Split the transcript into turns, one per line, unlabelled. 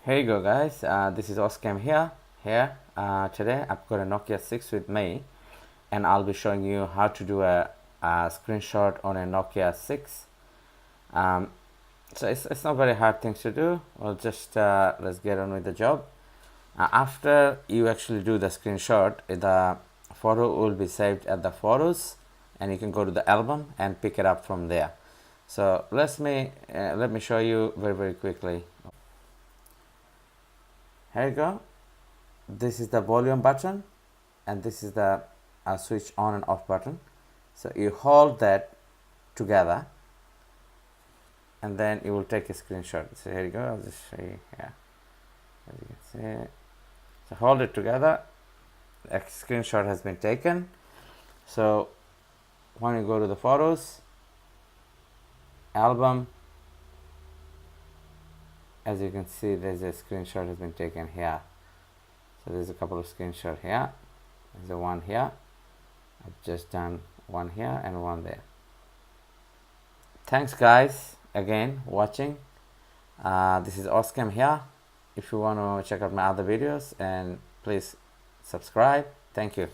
Here you go, guys. This is Oscam here. Today I've got a Nokia 6 with me, and I'll be showing you how to do a screenshot on a Nokia 6. So it's not very hard things to do. Well, just let's get on with the job. After you actually do the screenshot, the photo will be saved at the photos, and you can go to the album and pick it up from there. So let me show you very quickly. Here you go. This is the volume button, and this is the switch on and off button. So you hold that together, and then you will take a screenshot. So here you go. I'll just show you here. As you can see, so hold it together. A screenshot has been taken. So when you go to the photos, album, as you can see, there's a screenshot has been taken here. So there's a couple of screenshots here. There's a one here. I've just done one here and one there. Thanks guys again watching. This is Oscam here. If you want to check out my other videos, and please subscribe. Thank you.